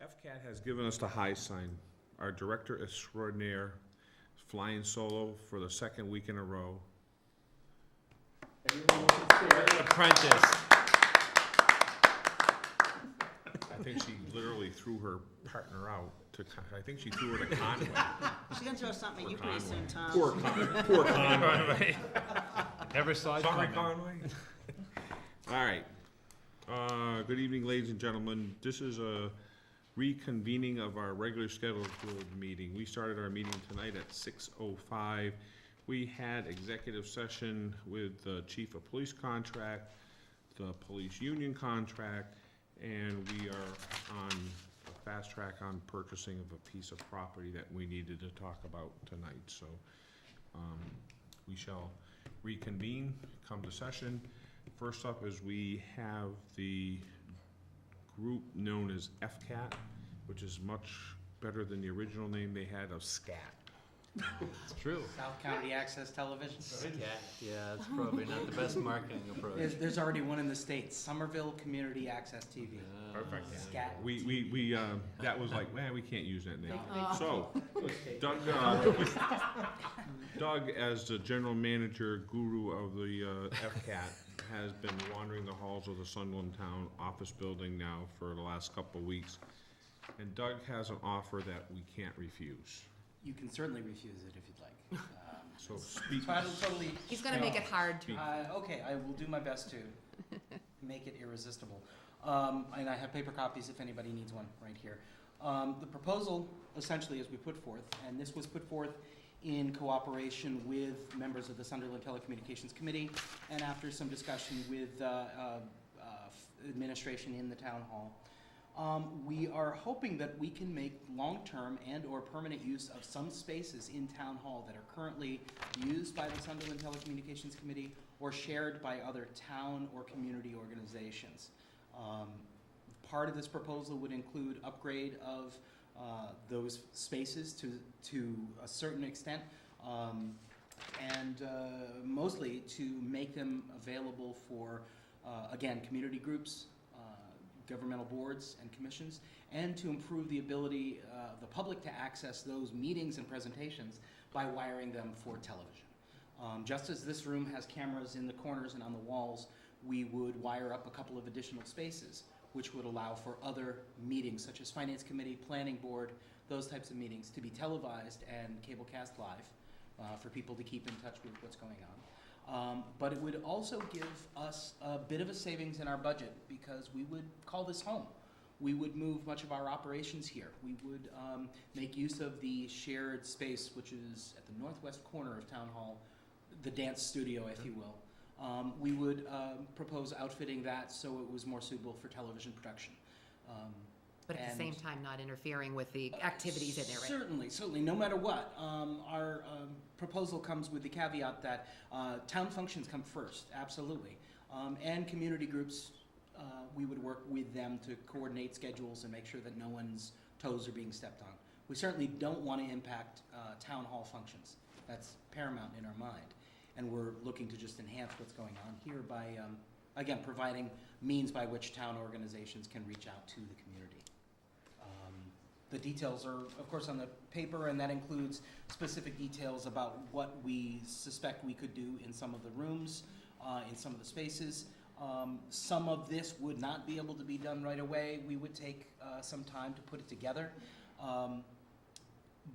FCAT has given us the high sign. Our director extraordinaire is flying solo for the second week in a row. Apprentice. I think she literally threw her partner out to, I think she threw her to Conway. She's gonna throw something at you pretty soon, Tom. Poor Conway. Never saw it Sorry, coming. Conway. All right. Good evening, ladies and gentlemen. This is a reconvening of our regular scheduled meeting. We started our meeting tonight at 6:05. We had executive session with the chief of police contract, the police union contract, and we are on a fast track on purchasing of a piece of property that we needed to talk about tonight. So we shall reconvene, come to session. First up is we have the group known as FCAT, which is much better than the original name they had of SCAT. It's true. South County Access Television. Yeah, it's probably not the best marketing approach. There's already one in the States, Somerville Community Access TV. Perfect. SCAT. We that was like, man, we can't use that name. So, Doug, as the general manager guru of the FCAT, has been wandering the halls of the Sunderland Town Office Building now for the last couple of weeks. And Doug has an offer that we can't refuse. You can certainly refuse it if you'd like. So speak. Totally. He's gonna make it hard to. Okay, I will do my best to make it irresistible. And I have paper copies if anybody needs one right here. The proposal essentially is we put forth, and this was put forth in cooperation with members of the Sunderland Telecommunications Committee and after some discussion with administration in the town hall. We are hoping that we can make long-term and or permanent use of some spaces in town hall that are currently used by the Sunderland Telecommunications Committee or shared by other town or community organizations. Part of this proposal would include upgrade of those spaces to a certain extent, and mostly to make them available for, again, community groups, governmental boards and commissions, and to improve the ability of the public to access those meetings and presentations by wiring them for television. Just as this room has cameras in the corners and on the walls, we would wire up a couple of additional spaces, which would allow for other meetings, such as Finance Committee, Planning Board, those types of meetings, to be televised and cablecast live for people to keep in touch with what's going on. But it would also give us a bit of a savings in our budget because we would call this home. We would move much of our operations here. We would make use of the shared space, which is at the northwest corner of Town Hall, the dance studio, if you will. We would propose outfitting that so it was more suitable for television production. But at the same time, not interfering with the activities in there, right? Certainly, no matter what. Our proposal comes with the caveat that town functions come first, absolutely. And community groups, we would work with them to coordinate schedules and make sure that no one's toes are being stepped on. We certainly don't want to impact town hall functions. That's paramount in our mind. And we're looking to just enhance what's going on here by, again, providing means by which town organizations can reach out to the community. The details are, of course, on the paper, and that includes specific details about what we suspect we could do in some of the rooms, in some of the spaces. Some of this would not be able to be done right away. We would take some time to put it together.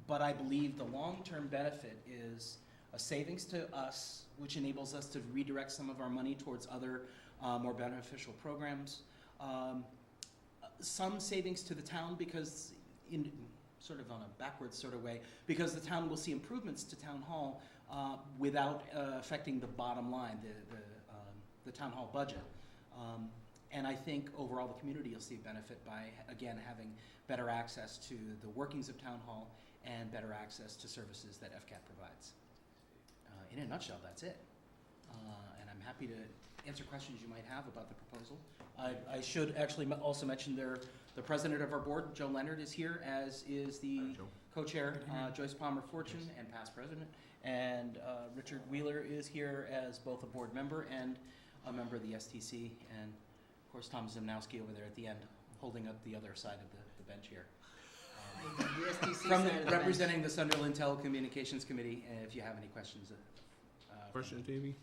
But I believe the long-term benefit is a savings to us, which enables us to redirect some of our money towards other more beneficial programs. Some savings to the town because in sort of on a backwards sort of way, because the town will see improvements to town hall without affecting the bottom line, the town hall budget. And I think overall the community will see benefit by, again, having better access to the workings of town hall and better access to services that FCAT provides. In a nutshell, that's it. And I'm happy to answer questions you might have about the proposal. I should actually also mention the president of our board, Joe Leonard, is here, as is the co-chair, Joyce Palmer Fortune, and past president. And Richard Wheeler is here as both a board member and a member of the STC. And, of course, Tom Zimnowski over there at the end, holding up the other side of the bench here. The STC From side of the bench. representing the Sunderland Telecommunications Committee, and if you have any questions. Questions, Davey?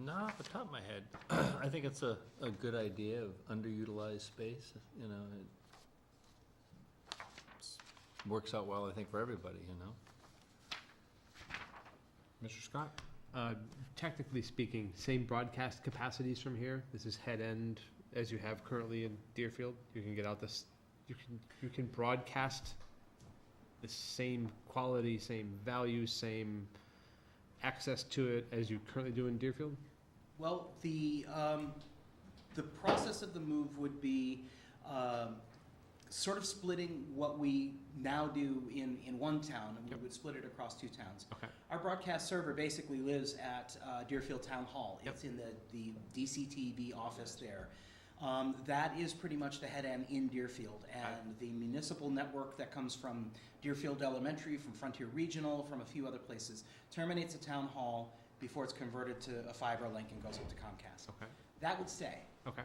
Not off the top of my head. I think it's a good idea of underutilized space, you know. Works out well, I think, for everybody, you know. Mr. Scott? Technically speaking, same broadcast capacities from here. This is head end as you have currently in Deerfield. You can get out this, you can broadcast the same quality, same value, same access to it as you currently do in Deerfield? Well, the process of the move would be sort of splitting what we now do in one town, and we would split it across two towns. Okay. Our broadcast server basically lives at Deerfield Town Hall. Yep. It's in the DCTV office there. That is pretty much the head end in Deerfield, and the municipal network that comes from Deerfield Elementary, from Frontier Regional, from a few other places, terminates at Town Hall before it's converted to a fiber link and goes up to Comcast. Okay. That would stay. Okay.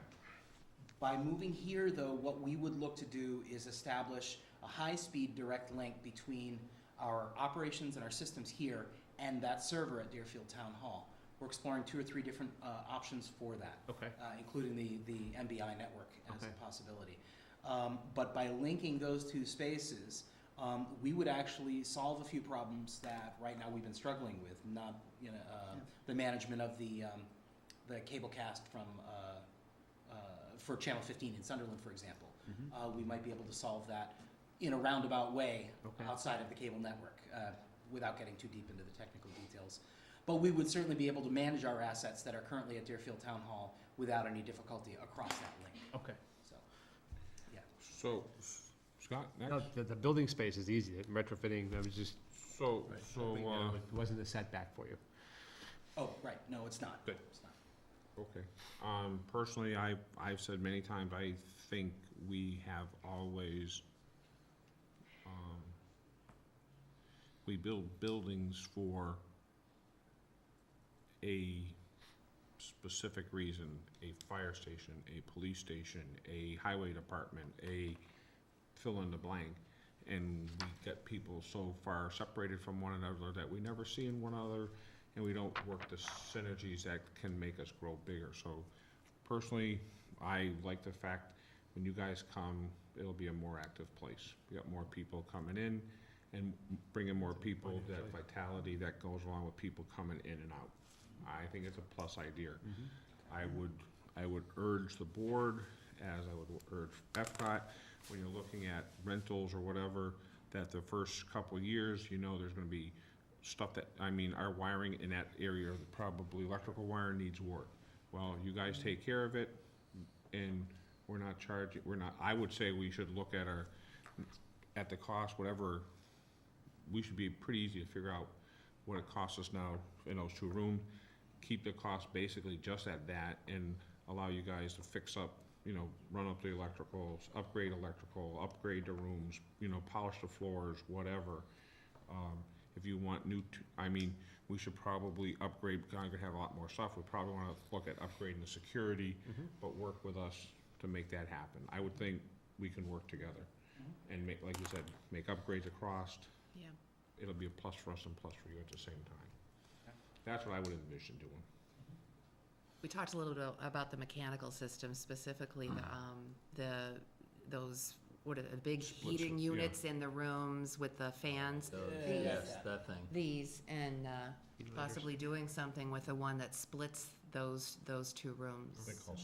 By moving here, though, what we would look to do is establish a high-speed direct link between our operations and our systems here and that server at Deerfield Town Hall. We're exploring 2 or 3 different options for that, Okay. including the MBI network as Okay. a possibility. But by linking those 2 spaces, we would actually solve a few problems that right now we've been struggling with. Not, the management of the cable cast from for Channel 15 in Sunderland, for example. We might be able to solve that in a roundabout way Okay. outside of the cable network, without getting too deep into the technical details. But we would certainly be able to manage our assets that are currently at Deerfield Town Hall without any difficulty across that link. Okay. So, yeah. So, Scott, next? No, the building space is easy. Retrofitting, that was just, So, it wasn't a setback for you. Oh, right. No, it's not. Good. It's not. okay. Personally, I've said many times, I think we have always, we build buildings for a specific reason, a fire station, a police station, a highway department, a fill in the blank. And we get people so far separated from one another that we never see in one another, and we don't work the synergies that can make us grow bigger. So personally, I like the fact when you guys come, it'll be a more active place. You got more people coming in and bringing more people, that vitality that goes along with people coming in and out. I think it's a plus idea. I would urge the board, as I would urge FCAT, when you're looking at rentals or whatever, that the first couple of years, there's gonna be stuff that, our wiring in that area, probably electrical wire needs work. Well, you guys take care of it, and I would say we should look at the cost, whatever, we should be pretty easy to figure out what it costs us now in those 2 rooms, keep the cost basically just at that, and allow you guys to fix up, run up the electricals, upgrade the rooms, polish the floors, whatever. If you want we should probably upgrade, we're gonna have a lot more stuff, we probably wanna look at upgrading the security, but work with us to make that happen. I would think we can work together and make, like you said, make upgrades across. Yeah. It'll be a plus for us and plus for you at the same time. That's what I would envision doing. We talked a little bit about the mechanical system, specifically those, what are the big Splits, heating yeah. units in the rooms with the fans. Yes, that thing. These, and possibly doing something with the one that splits those 2 rooms. They call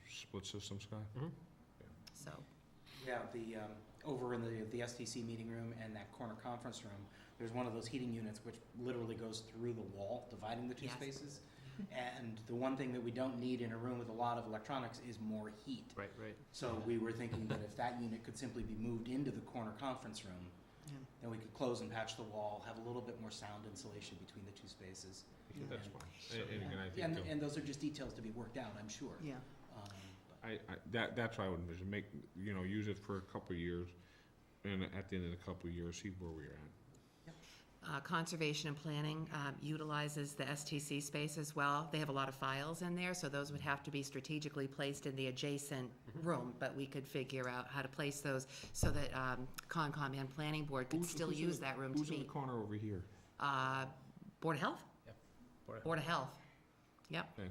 split system, Scott? So, Yeah, over in the STC meeting room and that corner conference room, there's one of those heating units which literally goes through the wall, dividing the 2 Yes. spaces. And the one thing that we don't need in a room with a lot of electronics is more heat. Right. So we were thinking that if that unit could simply be moved into the corner conference room, Yeah. then we could close and patch the wall, have a little bit more sound insulation between the 2 spaces. That's And- fine. And again, I And, think, and those are just details to be worked out, I'm sure. yeah. that's what I would envision, use it for a couple of years, and at the end of the couple of years, see where we're at. Conservation and Planning utilizes the STC space as well. They have a lot of files in there, so those would have to be strategically placed in the adjacent room, but we could figure out how to place those so that Concom and Planning Board could still use that room to Who's in the meet. corner over here? Board of Health? Board of Health, yep. Okay.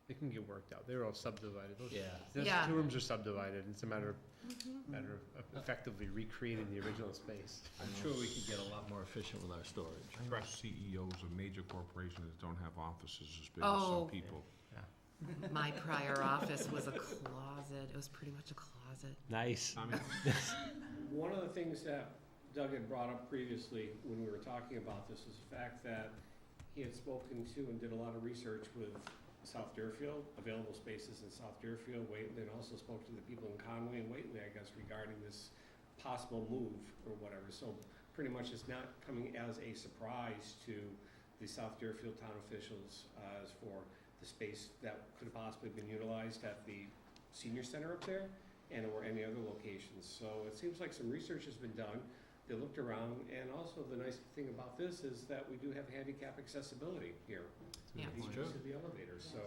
It can get worked out. They're all subdivided. Yeah. Those Yeah. 2 rooms are subdivided. It's a matter of effectively recreating the original space. I'm sure we could get a lot more efficient with our storage. I know CEOs of major corporations don't have offices as big as Oh. some people. My prior office was a closet. It was pretty much a closet. Nice. I mean, One of the things that Doug had brought up previously when we were talking about this is the fact that he had spoken to and did a lot of research with South Deerfield, available spaces in South Deerfield, Whately, and also spoke to the people in Conway and Whately, I guess, regarding this possible move or whatever. So pretty much it's not coming as a surprise to the South Deerfield town officials as for the space that could have possibly been utilized at the senior center up there and or any other locations. So it seems like some research has been done. They looked around, and also the nice thing about this is that we do have handicap accessibility here. Yeah. These True. to the elevators, so.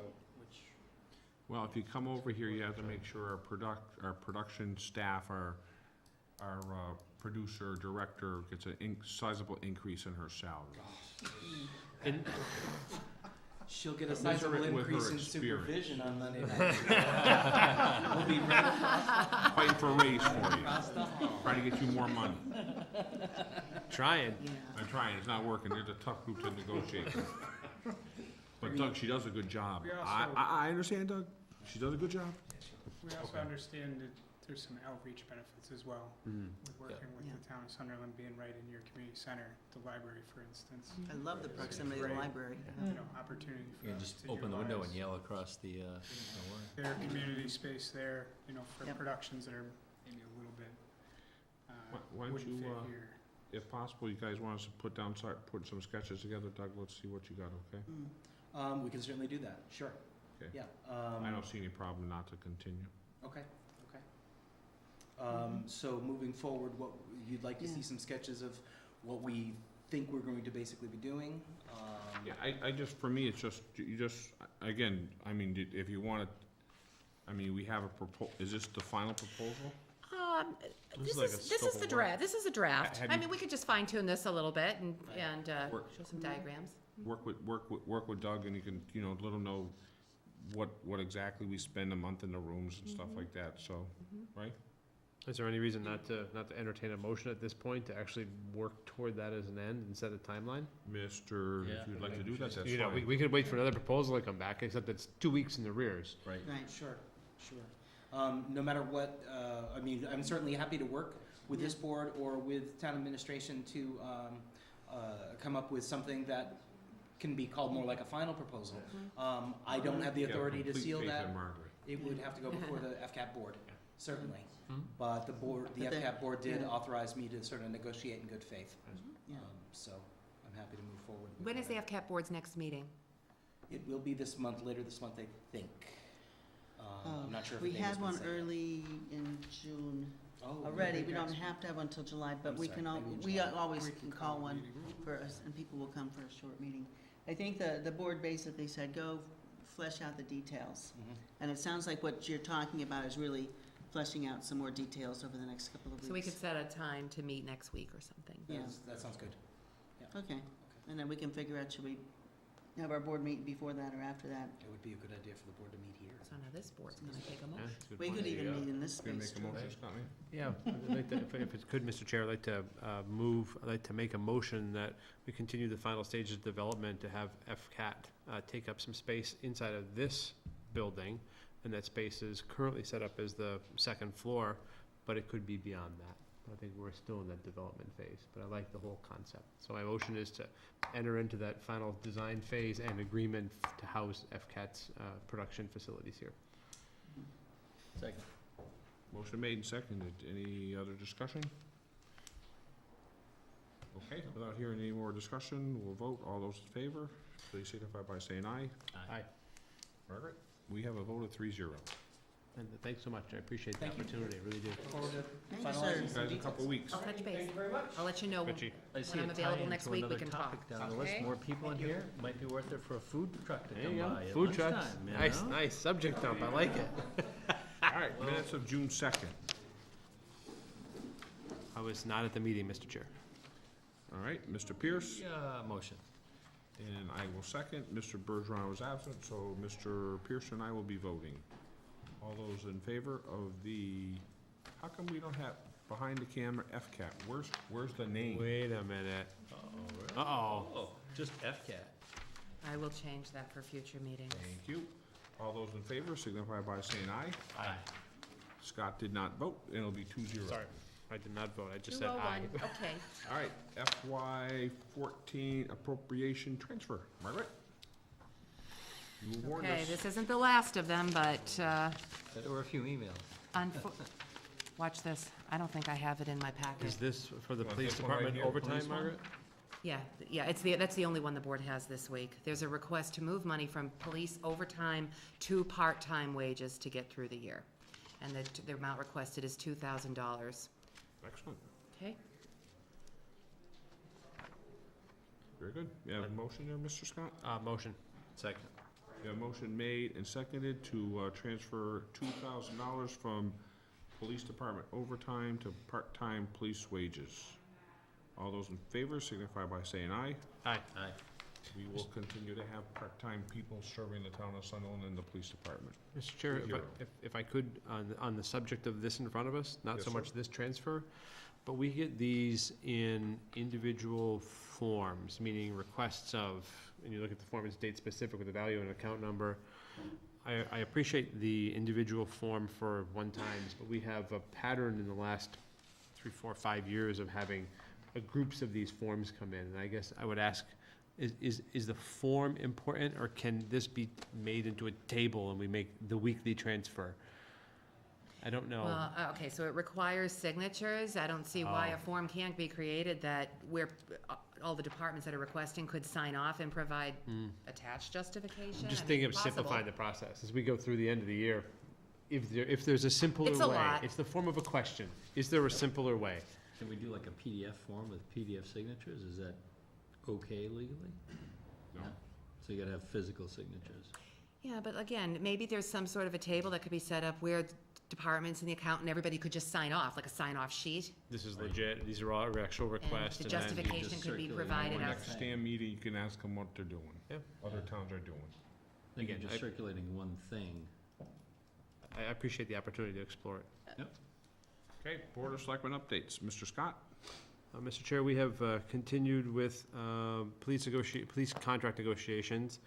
well, if you come over here, you have to make sure our production staff, our producer, director gets a sizable increase in her salary. And She'll get a Measure it sizable with her increase in experience. supervision on Monday night. We'll be right Fighting for a raise for you, across the hall. trying to get you more money. trying. I'm trying, it's not working, there's a tough group to negotiate with. But Doug, she does a good job. We also- I understand, Doug, she does a good job. We also Okay. understand that there's some outreach benefits as well, Mm. with working with the town of Sunderland being right in your community center, the library, for instance. I love the proximity of the library. You know, opportunity You for can us just to open the window and utilize yell across the line. their community space there, you know, for Yep. productions that are maybe a little bit, Why don't wouldn't you, fit here. if possible, you guys want us to start putting some sketches together, Doug, let's see what you got, okay? We can certainly do that, sure. Okay. Yeah. I don't see any problem not to continue. Okay, okay. So moving forward, what, you'd like to see Yeah. some sketches of what we think we're going to basically be doing? Yeah, I just, for me, it's just, again, I mean, if you want to, I mean, we have is this the final proposal? This This is like a is scope the of draft, this is a draft. Have I you- mean, we could just fine tune this a little bit and Work- show some diagrams. Work with Doug, and you can, let him know what exactly we spend a month in the rooms and stuff like that, so, right? Is there any reason not to entertain a motion at this point to actually work toward that as an end and set a timeline? Mister, Yeah, if you'd like to do maybe that, that's You know, fine. we could wait for another proposal to come back, except it's 2 weeks in the rears. Right. Right. Sure, sure. No matter what, I mean, I'm certainly happy to work with this board or with town administration to come up with something that can be called more like a final proposal. I don't have the Yeah, authority to complete seal faith that. in Margaret. It would have to go before the FCAT board, certainly. Mhm. But the But they- FCAT board did yeah. authorize me to sort of negotiate in good faith. Yeah. So I'm happy to move forward. with When is the that. FCAT board's next meeting? It will be this month, later this month, I think. I'm not sure if the We date has had been one set yet. early in June Oh, already. We okay. don't have to have one until July, but I'm we sorry, can, maybe in we July. always We can call a one meeting. for us, and people will come for a short meeting. I think the board basically said, go flesh out the details. Mhm. And it sounds like what you're talking about is really fleshing out some more details over the next couple of weeks. So we could set a time to meet next week or something. Yeah. That sounds good. Okay, and then we can figure out, should we have our board meet before that or after that? It would be a good idea for the board to meet here. So now this board's gonna take a Yeah, motion. good We point. could There you even go. meet in this Gonna space. make a motion, Scott, man? Yeah, I'd like to, if it could, Mr. Chair, I'd like to I'd like to make a motion that we continue the final stages of development to have FCAT take up some space inside of this building, and that space is currently set up as the second floor, but it could be beyond that. I think we're still in that development phase, but I like the whole concept. So my motion is to enter into that final design phase and agreement to house FCAT's production facilities here. Second. Motion made and seconded. Any other discussion? Okay, without hearing any more discussion, we'll vote. All those in favor, please signify by saying aye. Aye. Margaret? We have a vote of 3-0. And thanks so much, I appreciate the Thank you. opportunity, I really do. Look forward to Thank you, finalizing sir. some Guys, a details. couple weeks. I'll touch base. Thank you very much. I'll let you know Richie. I see I'm a available tie-in next to week, we another can talk. topic down the list. Okay. More people in here, might be worth it for a food truck to There come you go, by at food trucks, lunchtime, you nice, know? nice, subject dump, I like it. All right, minutes of June 2nd. I was not at the meeting, Mr. Chair. All right, Mr. Pierce, Yeah, motion. and I will second. Mr. Bergeron was absent, so Mr. Pierce and I will be voting. All those in favor of the, how come we don't have behind the camera FCAT? Where's the name? Wait a minute. Uh-oh, really? Uh-oh. Oh, just FCAT. I will change that for future meetings. Thank you. All those in favor signify by saying aye. Aye. Scott did not vote, and it'll be 2-0. Sorry, I did not vote, I just said aye. 201, okay. All right, FY 14 appropriation transfer. Margaret? You warned Okay, us. this isn't the last of them, but, There were a few emails. watch this. I don't think I have it in my packet. Is this for the Want police this one right department here, police overtime, one? Margaret? Yeah, that's the only one the board has this week. There's a request to move money from police overtime to part-time wages to get through the year. And the amount requested is $2,000. Excellent, Okay? very good. You have a motion there, Mr. Scott? Motion. Second. You have a motion made and seconded to transfer $2,000 from police department overtime to part-time police wages. All those in favor signify by saying aye. Aye. Aye. We will continue to have part-time people serving the town of Sunderland and the police department. Mr. Chair, Good hero. if I could, on the subject of this in front of us, not Yes, so sir. much this transfer, but we get these in individual forms, meaning requests of, and you look at the form, it's date specific with the value and account number. I appreciate the individual form for one times, but we have a pattern in the last 3, 4, 5 years of having groups of these forms come in, and I guess I would ask, is the form important, or can this be made into a table and we make the weekly transfer? I don't know. Well, okay, so it requires signatures. I don't see why a Oh. form can't be created that where all the departments that are requesting could sign off and provide attached justification. I'm just I mean, thinking of possible. simplifying the process as we go through the end of the year. If there's a simpler It's a way, lot. it's the form of a question. Is there a simpler way? Can we do like a PDF form with PDF signatures? Is that okay legally? No. So you gotta have physical signatures. Yeah, but again, maybe there's some sort of a table that could be set up where departments and the accountant, everybody could just sign off, like a sign-off sheet. This is legit, these are all actual requests. The and then- justification just could be circulate provided on out. Next stand meeting, you can ask them what they're doing. Yeah. Other towns are doing. Again, Again, just I- circulating one thing. I appreciate the opportunity to explore it. Okay, Board of Selectmen updates. Mr. Scott? Mr. Chair, we have continued with police contract negotiations.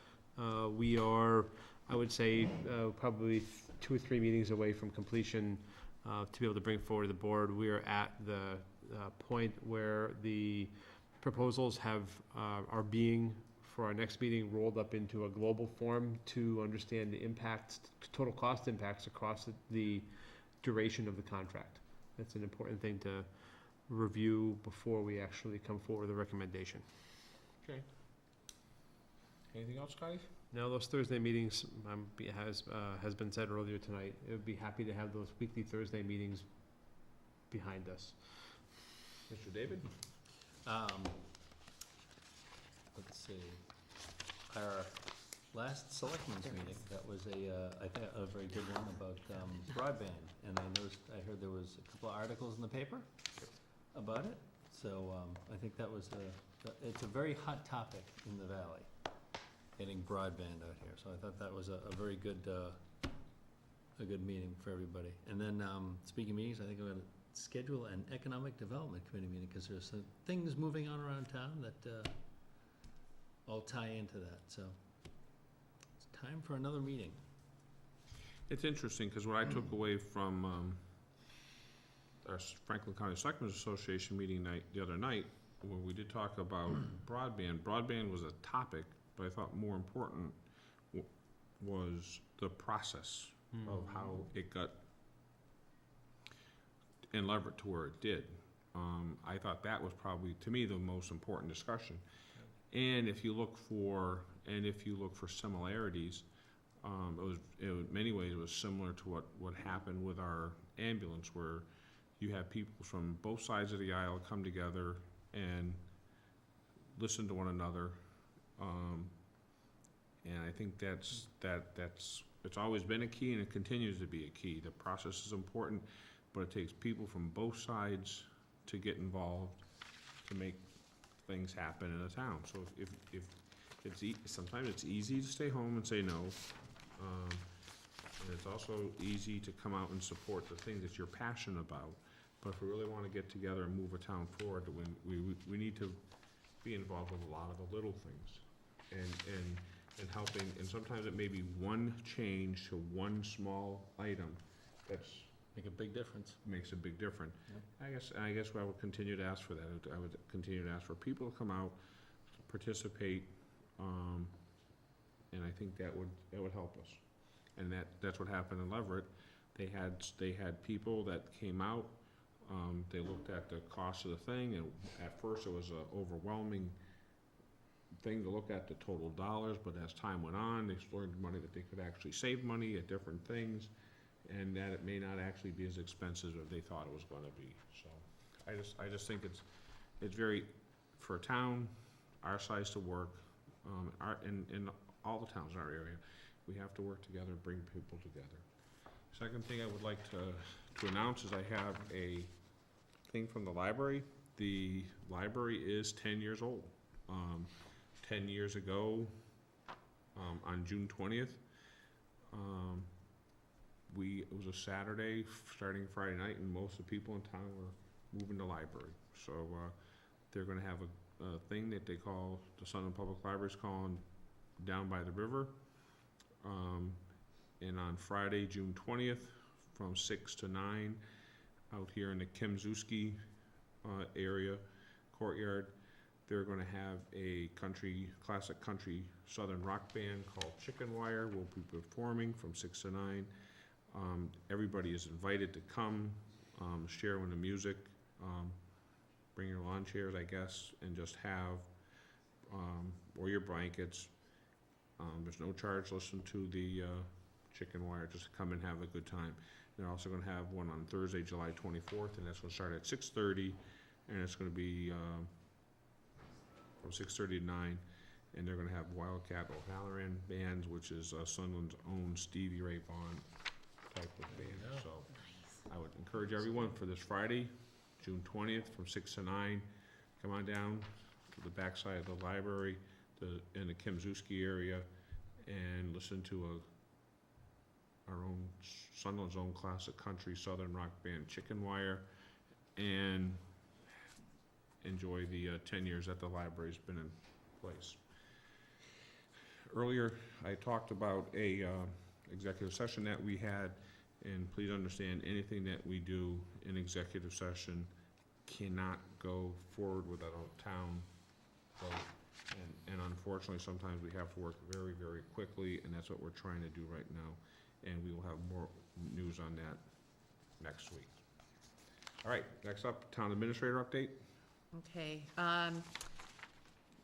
We are, I would say, probably 2 or 3 meetings away from completion to be able to bring forward to the board. We are at the point where the proposals are being, for our next meeting, rolled up into a global form to understand the impacts, total cost impacts across the duration of the contract. That's an important thing to review before we actually come forward with a recommendation. Okay. Anything else, Scotty? Now, those Thursday meetings, has been said earlier tonight, I would be happy to have those weekly Thursday meetings behind us. Mr. David? Let's see, our last selectmen's meeting, that was I think a very good one about broadband. And I heard there was a couple of articles in the paper about it. So I think that was it's a very hot topic in the valley, getting broadband out here. So I thought that was a very good, a good meeting for everybody. And then, speaking of meetings, I think we're gonna schedule an economic development committee meeting, because there's some things moving on around town that all tie into that, so it's time for another meeting. It's interesting, because what I took away from our Franklin County Selectmen's Association meeting the other night, where we did talk about broadband was a topic, but I thought more important was the process of how it got enlevered to where it did. I thought that was probably, to me, the most important discussion. And if you look for similarities, in many ways, it was similar to what happened with our ambulance, where you have people from both sides of the aisle come together and listen to one another. And I think that's it's always been a key, and it continues to be a key. The process is important, but it takes people from both sides to get involved to make things happen in a town. So if it's sometimes it's easy to stay home and say no, and it's also easy to come out and support the things that you're passionate about. But if we really want to get together and move a town forward, we need to be involved with a lot of the little things, and helping. And sometimes it may be one change to one small item that's Make a big difference. makes a big difference. Yep. I guess I would continue to ask for that. I would continue to ask for people to come out, participate, and I think that would help us. And that's what happened in Leverett. They had people that came out. They looked at the cost of the thing, and at first it was an overwhelming thing to look at the total dollars, but as time went on, they learned money that they could actually save money at different things, and that it may not actually be as expensive as they thought it was gonna be. So I just think it's very, for a town our size to work, in all the towns in our area, we have to work together, bring people together. Second thing I would like to announce is I have a thing from the library. The library is 10 years old. 10 years ago, on June 20th, it was a Saturday, starting Friday night, and most of the people in town were moving to library. So they're gonna have a thing that they call, the Sunderland Public Library's calling Down by the River. And on Friday, June 20th, from 6 to 9, out here in the Kimzuski area, courtyard, they're gonna have a classic country southern rock band called Chicken Wire. Will be performing from 6 to 9. Everybody is invited to come, share in the music, bring your lawn chairs, I guess, and just have, or your blankets. There's no charge, listen to the Chicken Wire, just come and have a good time. They're also gonna have one on Thursday, July 24th, and that's gonna start at 6:30, and it's gonna be from 6:30 to 9, and they're gonna have Wildcat O'Halloran bands, which is Sunderland's own Stevie Ray Vaughan type of band. So I would encourage everyone for this Friday, June 20th, from 6 to 9, come on down to the backside of the library, in the Kimzuski area, and listen to our own Sunderland's own classic country southern rock band Chicken Wire, and enjoy the 10 years that the library's been in place. Earlier, I talked about a executive session that we had, and please understand, anything that we do in executive session cannot go forward without a town vote. And unfortunately, sometimes we have to work very, very quickly, and that's what we're trying to do right now. And we will have more news on that next week. All right, next up, town administrator update. Okay,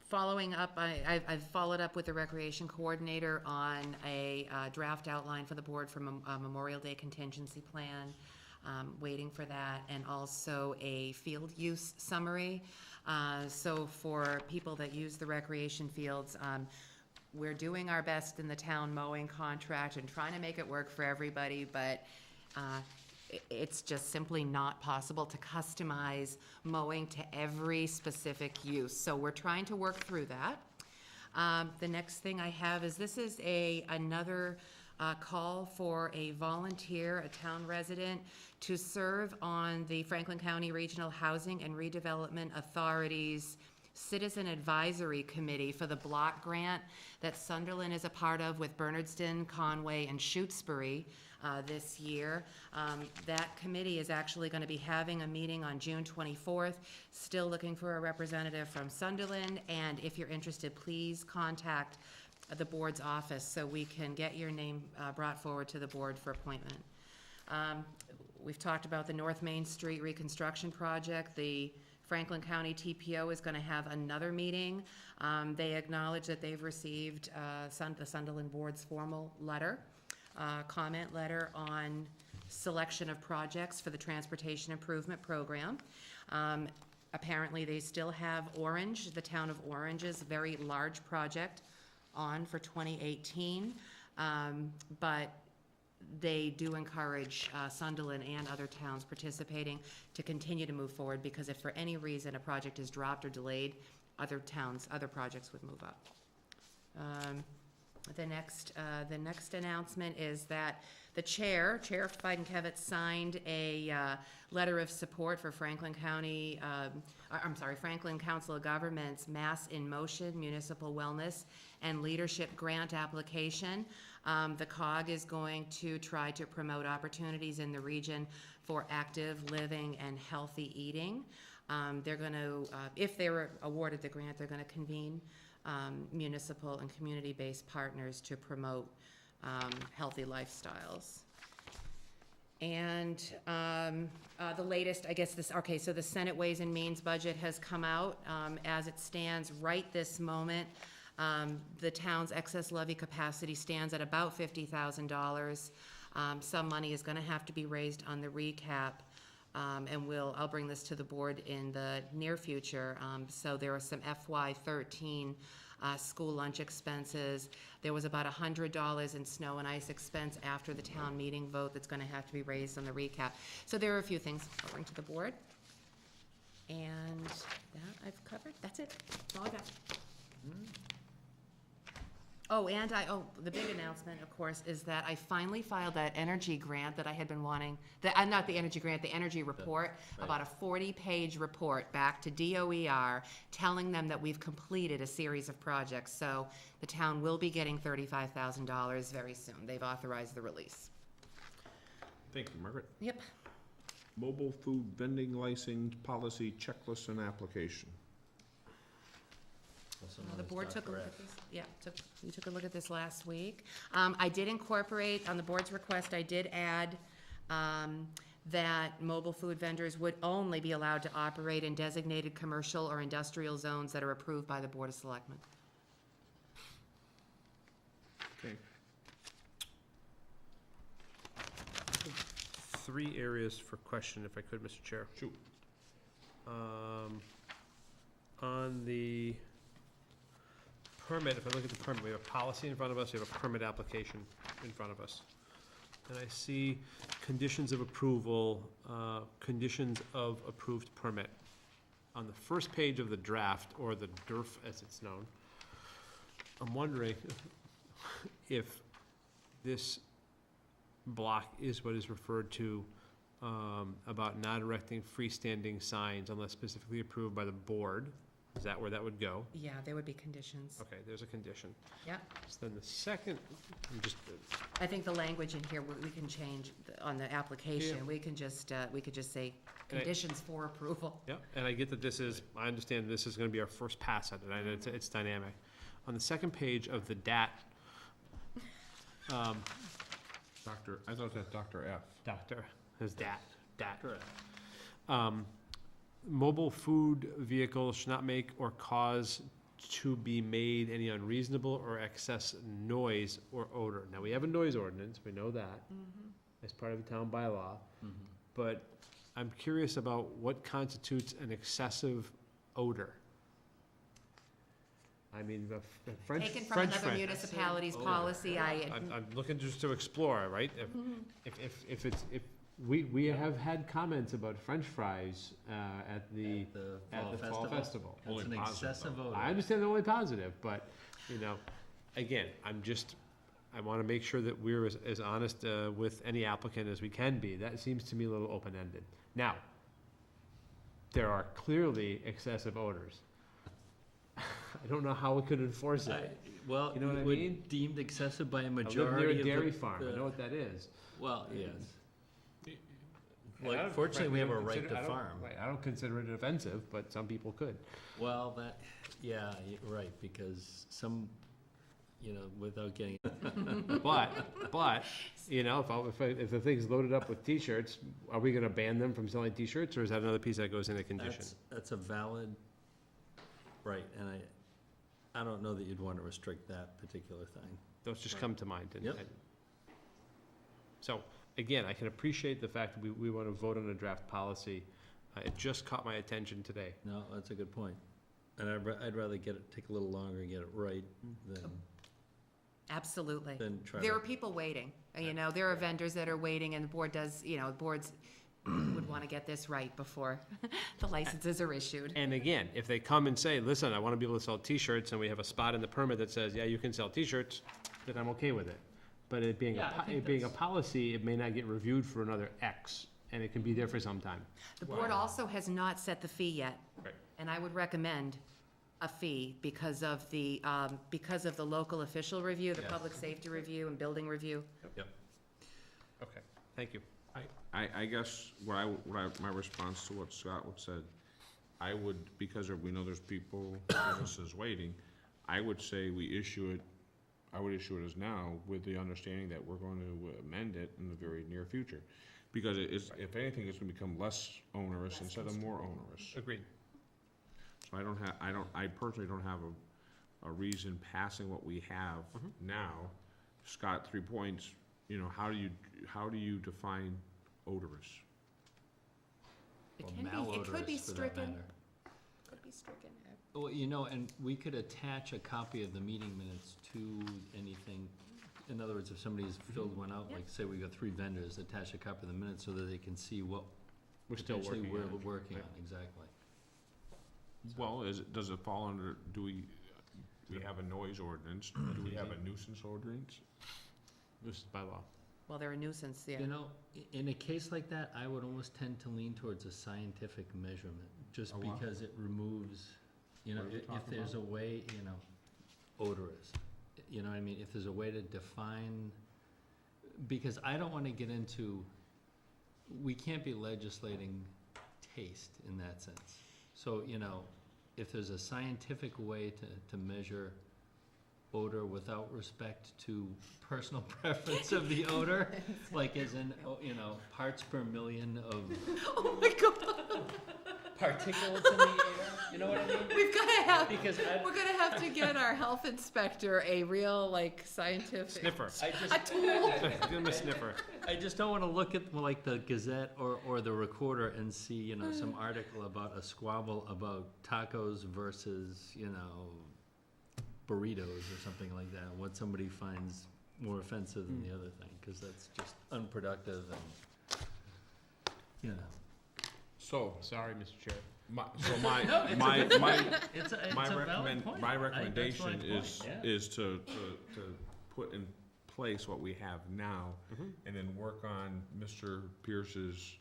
following up, I've followed up with the recreation coordinator on a draft outline for the board for a Memorial Day contingency plan. Waiting for that, and also a field use summary. So for people that use the recreation fields, we're doing our best in the town mowing contract and trying to make it work for everybody, but it's just simply not possible to customize mowing to every specific use. So we're trying to work through that. The next thing I have is another call for a volunteer, a town resident, to serve on the Franklin County Regional Housing and Redevelopment Authority's Citizen Advisory Committee for the block grant that Sunderland is a part of with Bernardston, Conway, and Shutesbury this year. That committee is actually going to be having a meeting on June 24th. Still looking for a representative from Sunderland, and if you're interested, please contact the board's office so we can get your name brought forward to the board for appointment. We've talked about the North Main Street reconstruction project. The Franklin County TPO is gonna have another meeting. They acknowledge that they've received the Sunderland Board's formal letter, comment letter on selection of projects for the Transportation Improvement Program. Apparently, they still have Orange, the town of Orange's very large project on for 2018. But they do encourage Sunderland and other towns participating to continue to move forward, because if for any reason a project is dropped or delayed, other projects would move up. The next announcement is that the Chair Feidenkevitz, signed a letter of support for Franklin Council of Governments Mass in Motion Municipal Wellness and Leadership Grant application. The COG is going to try to promote opportunities in the region for active living and healthy eating. They're going to, if they're awarded the grant, they're going to convene municipal and community-based partners to promote healthy lifestyles. And the latest, I guess so the Senate Ways and Means budget has come out. As it stands right this moment, the town's excess levy capacity stands at about $50,000. Some money is gonna have to be raised on the recap. And I'll bring this to the board in the near future. So there are some FY13 school lunch expenses. There was about $100 in snow and ice expense after the town meeting vote that's gonna have to be raised on the recap. So there are a few things I'll bring to the board. And that I've covered, that's it, that's all I got. Oh, and the big announcement, of course, is that I finally filed that energy grant that I had been wanting, not the energy grant, the energy report, about a 40-page report back to DOER, telling them that we've completed a series of projects. So the town will be getting $35,000 very soon. They've authorized the release. Thank you, Margaret. Yep. Mobile food vending license policy checklist and application. The board took a look at this. Yeah, you took a look at this last week. I did incorporate, on the board's request, I did add that mobile food vendors would only be allowed to operate in designated commercial or industrial zones that are approved by the Board of Selectmen. Okay. 3 areas for question, if I could, Mr. Chair. Shoot. On the permit, if I look at the permit, we have a policy in front of us, we have a permit application in front of us. And I see conditions of approval, conditions of approved permit. On the first page of the draft, or the DERF as it's known, I'm wondering if this block is what is referred to about not erecting freestanding signs unless specifically approved by the board. Is that where that would go? Yeah, there would be conditions. Okay, there's a condition. Yep. So then the second, I think the language in here, we can change on the application. Yeah. We could just say conditions for approval. yeah, and I get that this is, I understand this is gonna be our first pass at it, and it's dynamic. On the second page of the DAT, I thought that's Dr. F. Doctor, is DAT. Correct. Mobile food vehicles should not make or cause to be made any unreasonable or excess noise or odor. Now, we have a noise ordinance, we know that, as part of the town bylaw, but I'm curious about what constitutes an excessive odor. I mean, the French Taken from French another fry. municipality's Odor. policy, I'm looking just to explore, right? If we have had comments about French fries at the fall festival. That's an excessive odor. I understand they're only positive, but, again, I want to make sure that we're as honest with any applicant as we can be. That seems to me a little open-ended. Now, there are clearly excessive odors. I don't know how we could enforce it. Well, You know what I it would mean? deemed excessive by a I live near majority a of dairy the. farm, I know what that is. Well, yes. And I don't- Fortunately, we have a frankly, right I to don't- farm. Right, I don't consider it offensive, but some people could. Well, yeah, right, because you know, without getting, But, you know, if the thing's loaded up with T-shirts, are we gonna ban them from selling T-shirts, or is that another piece that goes in a condition? that's a valid, right, and I don't know that you'd want to restrict that particular thing. Those just come to mind. Yep. So, again, I can appreciate the fact that we wanna vote on a draft policy. It just caught my attention today. No, that's a good point. And I'd rather take a little longer and get it right Absolutely. than try There are to. people waiting, you know, there are vendors that are waiting, and the board does, you know, boards would want to get this right before the licenses are issued. And again, if they come and say, listen, I wanna be able to sell T-shirts, and we have a spot in the permit that says, yeah, you can sell T-shirts, then I'm okay with it. But it being Yeah, I think it being a that's- policy, it may not get reviewed for another X, and it can be there for some time. The board also has not set the fee yet. Right. And I would recommend a fee because of the local official review, the Yes. public safety review and building review. Okay, thank you. I guess my response to what Scott would said, I would, because we know there's people, businesses waiting, I would say I would issue it as now with the understanding that we're going to amend it in the very near future. Because if anything, it's gonna become less onerous instead of more onerous. Agreed. So I personally don't have a reason passing what we have now. Scott, 3 points, you know, how do you define odorous? It Or can be, it could be malodorous, for that stricken, matter. could be stricken. Well, you know, and we could attach a copy of the meeting minutes to anything. In other words, if somebody's filled one out, Yeah. like say we got 3 vendors, attach a copy of the minutes so that they can see what We're still potentially working on we're it. working Right. on, exactly. Well, does it fall under, we have a noise ordinance, do we have a nuisance ordinance? This is by law. Well, they're a nuisance, yeah. You know, in a case like that, I would almost tend to lean towards a scientific measurement, just A what? because it removes, you know, What are we if talking there's a way, you know, odorous. You know what I mean? If there's a way to define, because I don't wanna get into, we can't be legislating taste in that sense. So, you know, if there's a scientific way to measure odor without respect to personal preference of the odor, like as in, you know, parts per million of Oh my God, particulates in the air, you know what I mean? we've gotta have, Because we're gonna have to get our health inspector a real, like, scientific. Sniffer. A tool. Give him a sniffer. I just don't wanna look at like the Gazette or the Recorder and see, you know, some article about a squabble about tacos versus, you know, burritos or something like that, what somebody finds more offensive than the other thing, cause that's just unproductive and, you know. So, Sorry, Mr. Chair. my It's a recommendation that's my point, yeah. is to put in place what we have now, and then work on Mr. Pierce's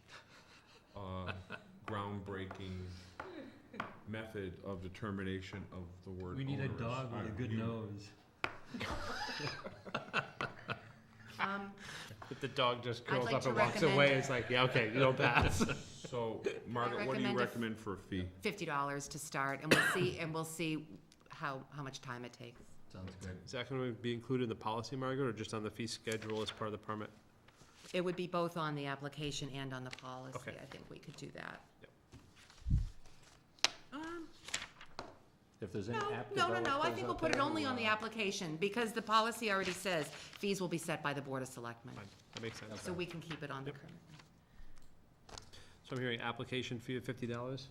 groundbreaking method of determination of the word odorous. nose. If the dog just I'd curls like up to and walks recommend- away, it's like, yeah, okay, you don't pass. So, Margaret, what do you recommend a- recommend for a fee? $50 to start, and we'll see how much time it takes. Sounds good. Is that gonna be included in the policy, Margaret, or just on the fee schedule as part of the permit? It would be both on the application and on the policy. Okay. I think we could do that. If there's any app No, I developers think we'll out put it there only who, on the application, because the policy already says fees will be set by the Board of Selectmen. Fine, that makes sense. So we can keep it on the Yep. current. So I'm hearing application fee of $50?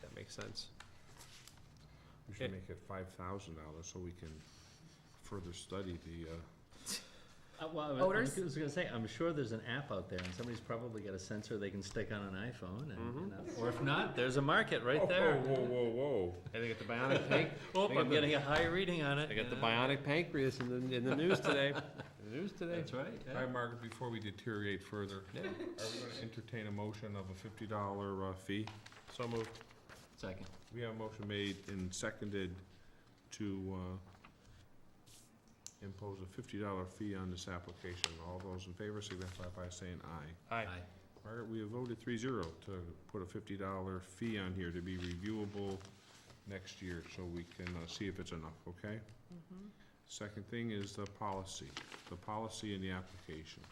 That makes sense. We should make it $5,000 so we can further study the, well, Odors? I was gonna say, I'm sure there's an app out there, and somebody's probably got a sensor they can stick on an iPhone, and, you know, or if not, there's a market right there. Whoa. And they got the bionic Oh, They got I'm the- getting a high reading on it. They got the you know? bionic pancreas in the news today. That's right, All yeah. right, Margaret, before we deteriorate further, are we gonna entertain a motion of a $50 fee? So moved. Second. We have a motion made and seconded to impose a $50 fee on this application. All those in favor signify by saying aye. Aye. Margaret, we have voted 3-0 to put a $50 fee on here to be reviewable next year, so we can see if it's enough, okay? Second thing is the policy and the application.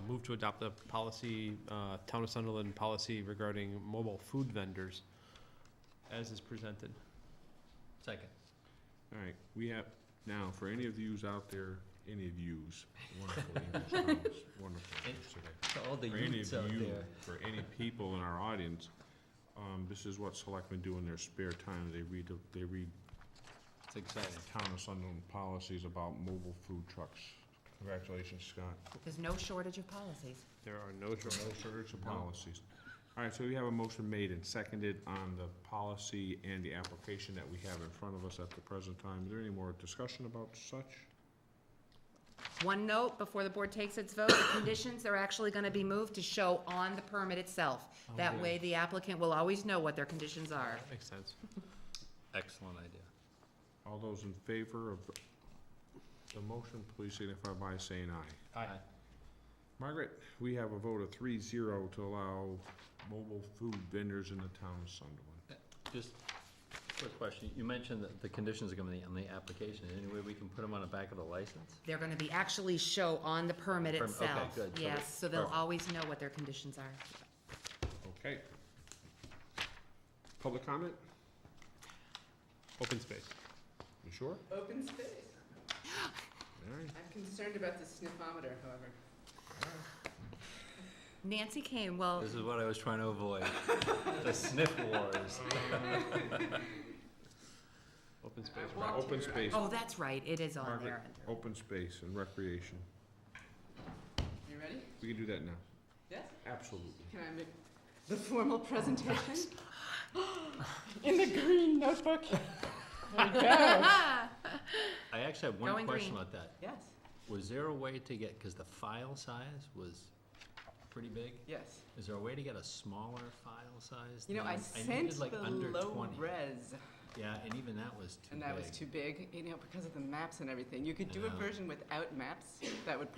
Move to adopt the policy, Town of Sunderland policy regarding mobile food vendors as is presented. Second. All right, we have, now, for any of yous out there, any of yous, wonderful English terms, wonderful English today. To all the For any youths of out you, there. for any people in our audience, this is what selectmen do in their spare time. They read It's exciting. Town of Sunderland policies about mobile food trucks. Congratulations, Scott. There's no shortage of policies. There are no No shortage of No. policies. All right, so we have a motion made and seconded on the policy and the application that we have in front of us at the present time. Is there any more discussion about such? One note before the board takes its vote, the conditions are actually gonna be moved to show on the permit itself. That way the applicant will always know what their conditions are. Makes sense. Excellent idea. All those in favor of the motion, please signify by saying aye. Aye. Margaret, we have a vote of 3-0 to allow mobile food vendors in the town of Sunderland. Just a quick question. You mentioned that the conditions are gonna be on the application. Any way we can put them on the back of the license? They're gonna be actually show on the permit Okay, itself. good. So Yes, so they'll perfect. always know what their conditions are. Okay. Public comment? Open space. You sure? Open space. All right. I'm concerned about the sniffometer, however. Nancy Kane, well, This is what I was trying to avoid. The sniff wars. Open space. I want Open to. space. oh, that's right, it is on Margaret, there. open space and recreation. You ready? We can do that now. Yes? Absolutely. Can I make the formal presentation? In the green notebook. There we go. I actually have one Going question green. about that. Yes, Was there a way to get, because the file size was pretty big, yes. is there a way to get a smaller file size? You know, I than- sent needed like the under low 20. res, Yeah, and even that was too big. and that was too big, you know, because of the maps and everything. You could do a Yeah. version without maps, that would